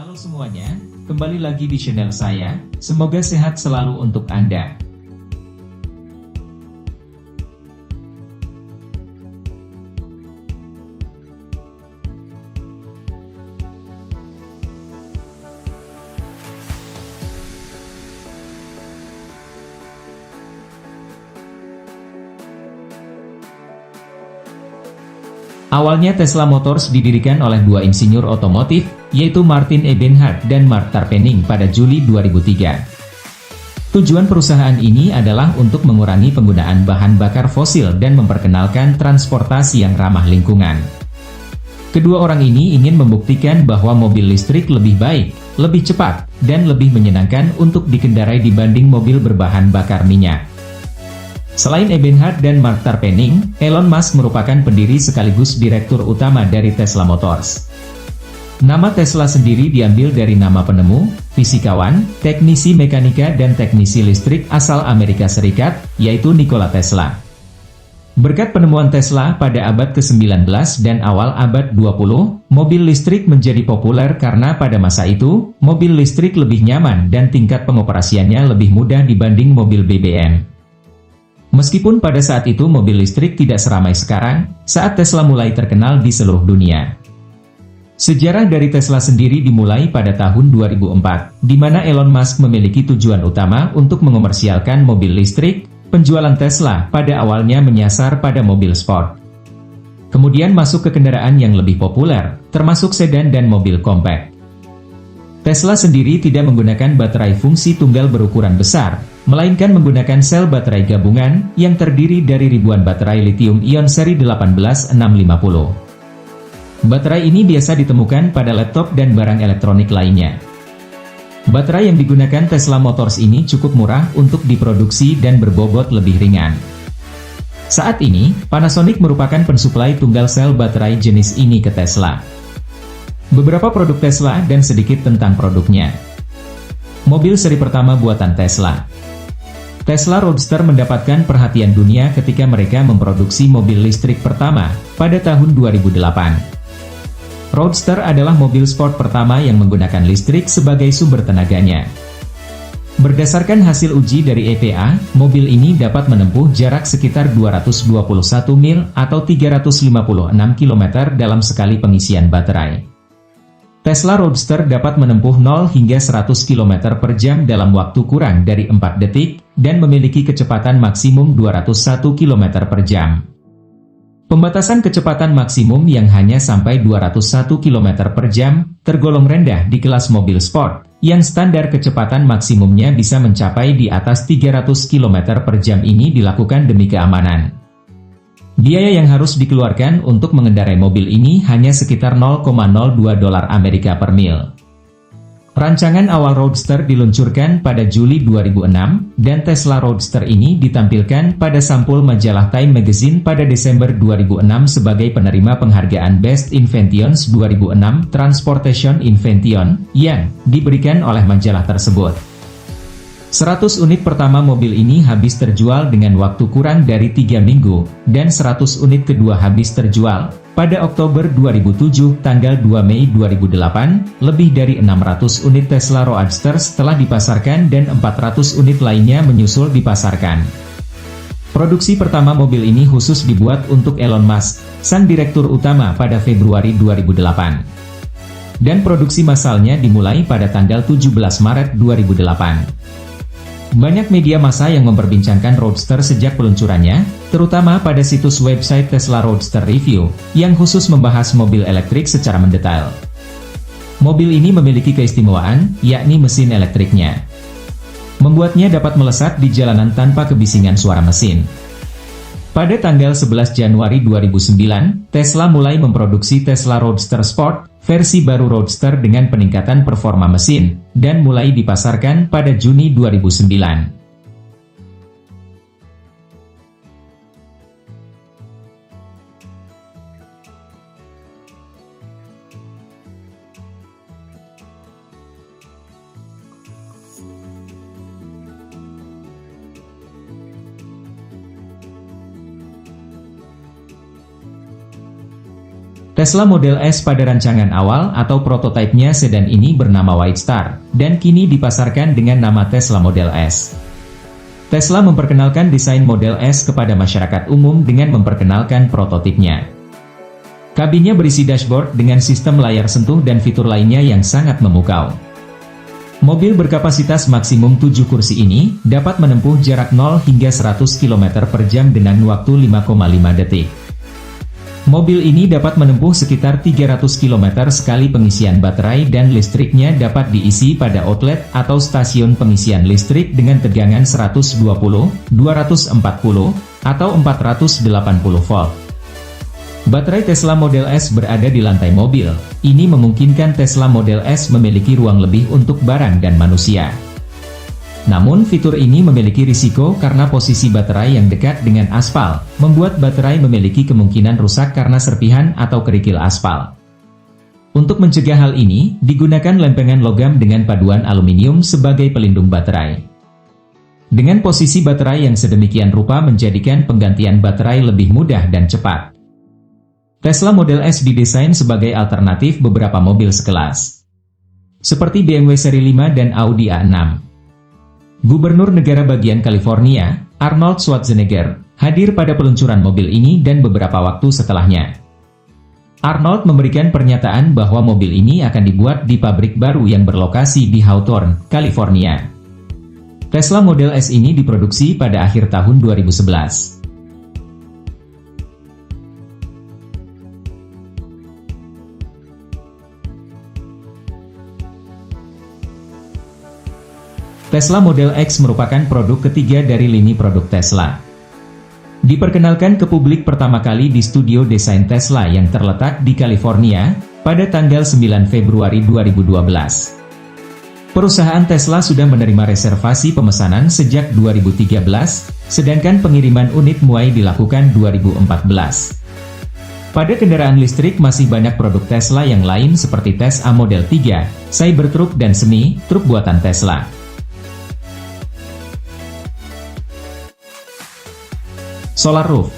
Halo semuanya, kembali lagi di channel saya. Semoga sehat selalu untuk Anda. Awalnya Tesla Motors didirikan oleh dua insinyur otomotif, yaitu Martin Ebenhard dan Mark Tarpenning pada Juli 2003. Tujuan perusahaan ini adalah untuk mengurangi penggunaan bahan bakar fosil dan memperkenalkan transportasi yang ramah lingkungan. Kedua orang ini ingin membuktikan bahwa mobil listrik lebih baik, lebih cepat, dan lebih menyenangkan untuk dikendarai dibanding mobil berbahan bakar minyak. Selain Ebenhard dan Mark Tarpenning, Elon Musk merupakan pendiri sekaligus direktur utama dari Tesla Motors. Nama Tesla sendiri diambil dari nama penemu, fisikawan, teknisi mekanika dan teknisi listrik asal Amerika Serikat, yaitu Nikola Tesla. Berkat penemuan Tesla pada abad ke-19 dan awal abad 20, mobil listrik menjadi populer karena pada masa itu, mobil listrik lebih nyaman dan tingkat pengoperasiannya lebih mudah dibanding mobil BBM. Meskipun pada saat itu mobil listrik tidak seramai sekarang, saat Tesla mulai terkenal di seluruh dunia. Sejarah dari Tesla sendiri dimulai pada tahun 2004, di mana Elon Musk memiliki tujuan utama untuk mengomersialkan mobil listrik. Penjualan Tesla pada awalnya menyasar pada mobil sport. Kemudian masuk ke kendaraan yang lebih populer, termasuk sedan dan mobil compact. Tesla sendiri tidak menggunakan baterai fungsi tunggal berukuran besar, melainkan menggunakan sel baterai gabungan yang terdiri dari ribuan baterai lithium-ion seri 18650. Baterai ini biasa ditemukan pada laptop dan barang elektronik lainnya. Baterai yang digunakan Tesla Motors ini cukup murah untuk diproduksi dan berbobot lebih ringan. Saat ini, Panasonic merupakan pensuplai tunggal sel baterai jenis ini ke Tesla. Beberapa produk Tesla dan sedikit tentang produknya. Mobil seri pertama buatan Tesla. Tesla Roadster mendapatkan perhatian dunia ketika mereka memproduksi mobil listrik pertama, pada tahun 2008. Roadster adalah mobil sport pertama yang menggunakan listrik sebagai sumber tenaganya. Berdasarkan hasil uji dari EPA, mobil ini dapat menempuh jarak sekitar 221 mil atau 356 km dalam sekali pengisian baterai. Tesla Roadster dapat menempuh 0 hingga 100 km per jam dalam waktu kurang dari 4 detik, dan memiliki kecepatan maksimum 201 km per jam. Pembatasan kecepatan maksimum yang hanya sampai 201 km per jam, tergolong rendah di kelas mobil sport, yang standar kecepatan maksimumnya bisa mencapai di atas 300 km per jam ini dilakukan demi keamanan. Biaya yang harus dikeluarkan untuk mengendarai mobil ini hanya sekitar $0,02 Amerika per mil. Rancangan awal Roadster diluncurkan pada Juli 2006, dan Tesla Roadster ini ditampilkan pada sampul majalah Time Magazine pada Desember 2006 sebagai penerima penghargaan Best Inventions 2006 Transportation Invention, yang diberikan oleh majalah tersebut. 100 unit pertama mobil ini habis terjual dengan waktu kurang dari 3 minggu, dan 100 unit kedua habis terjual. Pada Oktober 2007, tanggal 2 Mei 2008, lebih dari 600 unit Tesla Roadster telah dipasarkan dan 400 unit lainnya menyusul dipasarkan. Produksi pertama mobil ini khusus dibuat untuk Elon Musk, sang direktur utama pada Februari 2008. Dan produksi massalnya dimulai pada tanggal 17 Maret 2008. Banyak media massa yang memperbincangkan Roadster sejak peluncurannya, terutama pada situs website Tesla Roadster Review, yang khusus membahas mobil elektrik secara mendetail. Mobil ini memiliki keistimewaan, yakni mesin elektriknya. Membuatnya dapat melesat di jalanan tanpa kebisingan suara mesin. Pada tanggal 11 Januari 2009, Tesla mulai memproduksi Tesla Roadster Sport, versi baru Roadster dengan peningkatan performa mesin, dan mulai dipasarkan pada Juni 2009. Tesla Model S pada rancangan awal atau prototipenya sedan ini bernama White Star, dan kini dipasarkan dengan nama Tesla Model S. Tesla memperkenalkan desain Model S kepada masyarakat umum dengan memperkenalkan prototipnya. Kabinnya berisi dashboard dengan sistem layar sentuh dan fitur lainnya yang sangat memukau. Mobil berkapasitas maksimum 7 kursi ini dapat menempuh jarak 0 hingga 100 km per jam dengan waktu 5,5 detik. Mobil ini dapat menempuh sekitar 300 km sekali pengisian baterai dan listriknya dapat diisi pada outlet atau stasiun pengisian listrik dengan tegangan 120, 240, atau 480 volt. Baterai Tesla Model S berada di lantai mobil. Ini memungkinkan Tesla Model S memiliki ruang lebih untuk barang dan manusia. Namun fitur ini memiliki risiko karena posisi baterai yang dekat dengan aspal, membuat baterai memiliki kemungkinan rusak karena serpihan atau kerikil aspal. Untuk mencegah hal ini, digunakan lempengan logam dengan paduan aluminium sebagai pelindung baterai. Dengan posisi baterai yang sedemikian rupa menjadikan penggantian baterai lebih mudah dan cepat. Tesla Model S didesain sebagai alternatif beberapa mobil sekelas, seperti BMW seri 5 dan Audi A6. Gubernur negara bagian California, Arnold Schwarzenegger, hadir pada peluncuran mobil ini dan beberapa waktu setelahnya. Arnold memberikan pernyataan bahwa mobil ini akan dibuat di pabrik baru yang berlokasi di Hawthorne, California. Tesla Model S ini diproduksi pada akhir tahun 2011. Tesla Model X merupakan produk ketiga dari lini produk Tesla. Diperkenalkan ke publik pertama kali di studio desain Tesla yang terletak di California, pada tanggal 9 Februari 2012. Perusahaan Tesla sudah menerima reservasi pemesanan sejak 2013, sedangkan pengiriman unit mulai dilakukan 2014. Pada kendaraan listrik masih banyak produk Tesla yang lain seperti Tesla Model 3, Cybertruck dan semi-truk buatan Tesla. Solar Roof.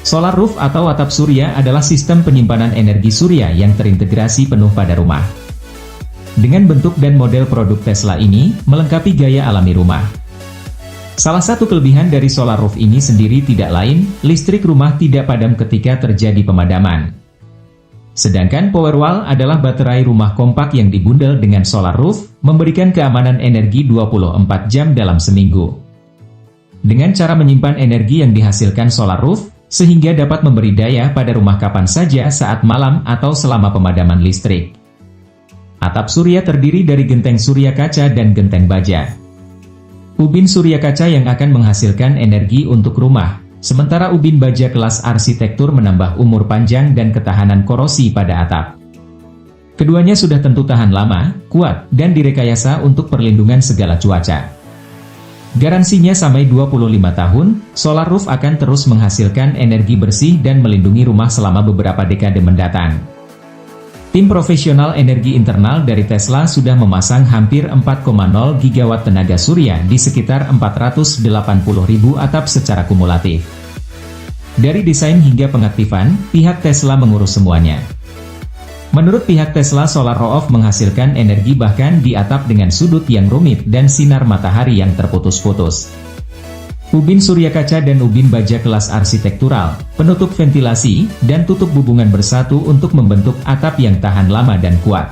Solar Roof atau atap surya adalah sistem penyimpanan energi surya yang terintegrasi penuh pada rumah. Dengan bentuk dan model produk Tesla ini, melengkapi gaya alami rumah. Salah satu kelebihan dari Solar Roof ini sendiri tidak lain, listrik rumah tidak padam ketika terjadi pemadaman. Sedangkan Powerwall adalah baterai rumah kompak yang dibundel dengan Solar Roof, memberikan keamanan energi 24 jam dalam seminggu. Dengan cara menyimpan energi yang dihasilkan Solar Roof, sehingga dapat memberi daya pada rumah kapan saja saat malam atau selama pemadaman listrik. Atap surya terdiri dari genteng surya kaca dan genteng baja. Ubin surya kaca yang akan menghasilkan energi untuk rumah, sementara ubin baja kelas arsitektur menambah umur panjang dan ketahanan korosi pada atap. Keduanya sudah tentu tahan lama, kuat, dan direkayasa untuk perlindungan segala cuaca. Garansinya sampai 25 tahun, Solar Roof akan terus menghasilkan energi bersih dan melindungi rumah selama beberapa dekade mendatang. Tim profesional energi internal dari Tesla sudah memasang hampir 4,0 gigawatt tenaga surya di sekitar 480.000 atap secara kumulatif. Dari desain hingga pengaktifan, pihak Tesla mengurus semuanya. Menurut pihak Tesla, Solar Roof menghasilkan energi bahkan di atap dengan sudut yang rumit dan sinar matahari yang terputus-putus. Ubin surya kaca dan ubin baja kelas arsitektural, penutup ventilasi, dan tutup hubungan bersatu untuk membentuk atap yang tahan lama dan kuat.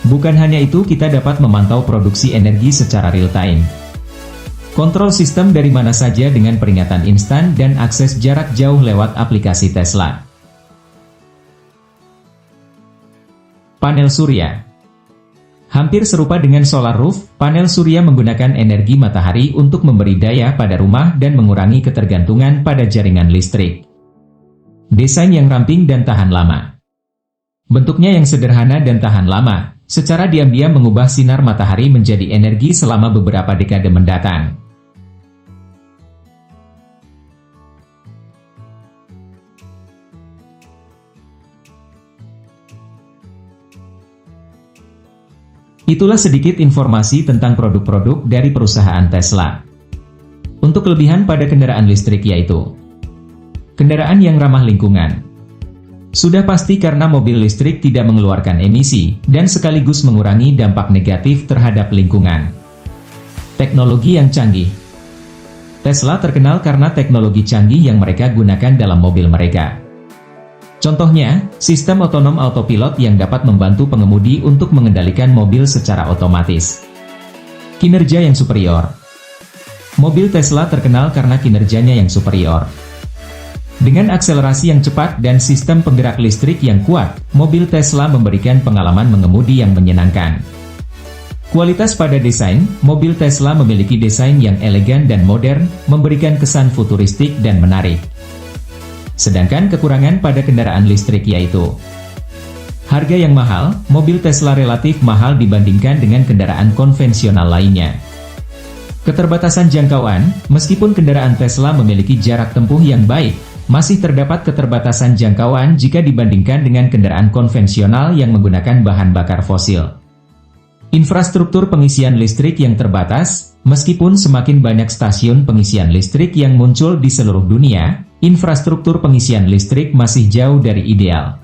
Bukan hanya itu, kita dapat memantau produksi energi secara real-time. Kontrol sistem dari mana saja dengan peringatan instan dan akses jarak jauh lewat aplikasi Tesla. Panel surya. Hampir serupa dengan Solar Roof, panel surya menggunakan energi matahari untuk memberi daya pada rumah dan mengurangi ketergantungan pada jaringan listrik. Desain yang ramping dan tahan lama. Bentuknya yang sederhana dan tahan lama, secara diam-diam mengubah sinar matahari menjadi energi selama beberapa dekade mendatang. Itulah sedikit informasi tentang produk-produk dari perusahaan Tesla. Untuk kelebihan pada kendaraan listrik yaitu kendaraan yang ramah lingkungan, Sudah pasti karena mobil listrik tidak mengeluarkan emisi, dan sekaligus mengurangi dampak negatif terhadap lingkungan. Teknologi yang canggih. Tesla terkenal karena teknologi canggih yang mereka gunakan dalam mobil mereka. Contohnya, sistem otonom autopilot yang dapat membantu pengemudi untuk mengendalikan mobil secara otomatis. Kinerja yang superior. Mobil Tesla terkenal karena kinerjanya yang superior. Dengan akselerasi yang cepat dan sistem penggerak listrik yang kuat, mobil Tesla memberikan pengalaman mengemudi yang menyenangkan. Kualitas pada desain, mobil Tesla memiliki desain yang elegan dan modern, memberikan kesan futuristik dan menarik. Sedangkan kekurangan pada kendaraan listrik yaitu harga yang mahal. Mobil Tesla relatif mahal dibandingkan dengan kendaraan konvensional lainnya. Keterbatasan jangkauan, meskipun kendaraan Tesla memiliki jarak tempuh yang baik, masih terdapat keterbatasan jangkauan jika dibandingkan dengan kendaraan konvensional yang menggunakan bahan bakar fosil. Infrastruktur pengisian listrik yang terbatas. Meskipun semakin banyak stasiun pengisian listrik yang muncul di seluruh dunia, infrastruktur pengisian listrik masih jauh dari ideal.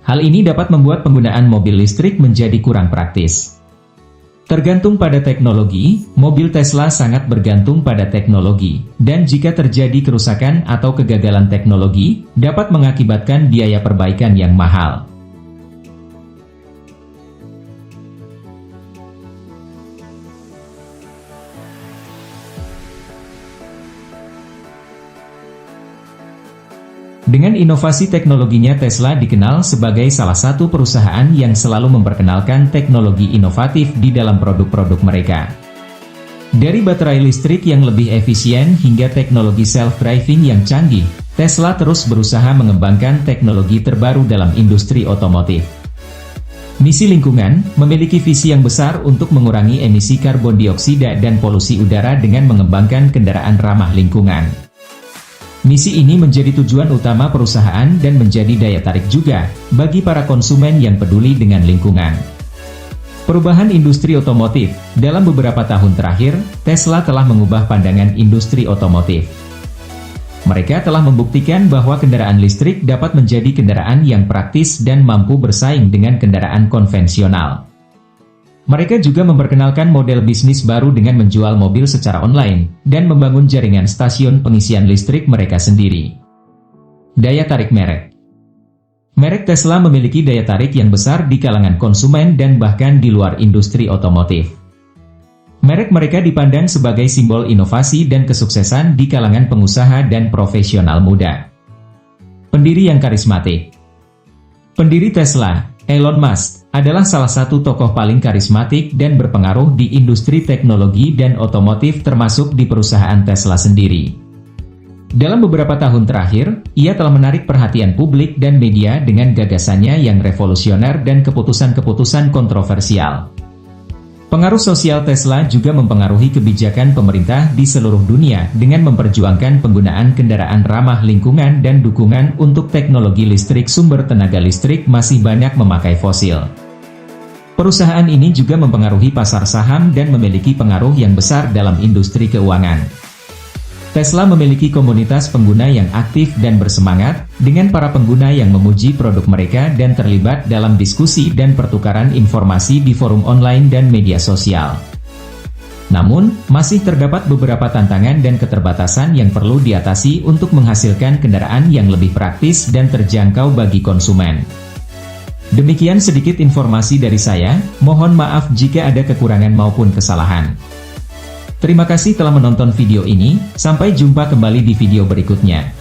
Hal ini dapat membuat penggunaan mobil listrik menjadi kurang praktis. Tergantung pada teknologi, mobil Tesla sangat bergantung pada teknologi, dan jika terjadi kerusakan atau kegagalan teknologi, dapat mengakibatkan biaya perbaikan yang mahal. Dengan inovasi teknologinya, Tesla dikenal sebagai salah satu perusahaan yang selalu memperkenalkan teknologi inovatif di dalam produk-produk mereka. Dari baterai listrik yang lebih efisien hingga teknologi self-driving yang canggih, Tesla terus berusaha mengembangkan teknologi terbaru dalam industri otomotif. Misi lingkungan, memiliki visi yang besar untuk mengurangi emisi karbon dioksida dan polusi udara dengan mengembangkan kendaraan ramah lingkungan. Misi ini menjadi tujuan utama perusahaan dan menjadi daya tarik juga bagi para konsumen yang peduli dengan lingkungan. Perubahan industri otomotif. Dalam beberapa tahun terakhir, Tesla telah mengubah pandangan industri otomotif. Mereka telah membuktikan bahwa kendaraan listrik dapat menjadi kendaraan yang praktis dan mampu bersaing dengan kendaraan konvensional. Mereka juga memperkenalkan model bisnis baru dengan menjual mobil secara online, dan membangun jaringan stasiun pengisian listrik mereka sendiri. Daya tarik merek. Merek Tesla memiliki daya tarik yang besar di kalangan konsumen dan bahkan di luar industri otomotif. Merek mereka dipandang sebagai simbol inovasi dan kesuksesan di kalangan pengusaha dan profesional muda. Pendiri yang karismatik. Pendiri Tesla, Elon Musk, adalah salah satu tokoh paling karismatik dan berpengaruh di industri teknologi dan otomotif termasuk di perusahaan Tesla sendiri. Dalam beberapa tahun terakhir, ia telah menarik perhatian publik dan media dengan gagasannya yang revolusioner dan keputusan-keputusan kontroversial. Pengaruh sosial Tesla juga mempengaruhi kebijakan pemerintah di seluruh dunia dengan memperjuangkan penggunaan kendaraan ramah lingkungan dan dukungan untuk teknologi listrik. Sumber tenaga listrik masih banyak memakai fosil. Perusahaan ini juga mempengaruhi pasar saham dan memiliki pengaruh yang besar dalam industri keuangan. Tesla memiliki komunitas pengguna yang aktif dan bersemangat, dengan para pengguna yang memuji produk mereka dan terlibat dalam diskusi dan pertukaran informasi di forum online dan media sosial. Namun, masih terdapat beberapa tantangan dan keterbatasan yang perlu diatasi untuk menghasilkan kendaraan yang lebih praktis dan terjangkau bagi konsumen. Demikian sedikit informasi dari saya, mohon maaf jika ada kekurangan maupun kesalahan. Terima kasih telah menonton video ini, sampai jumpa kembali di video berikutnya.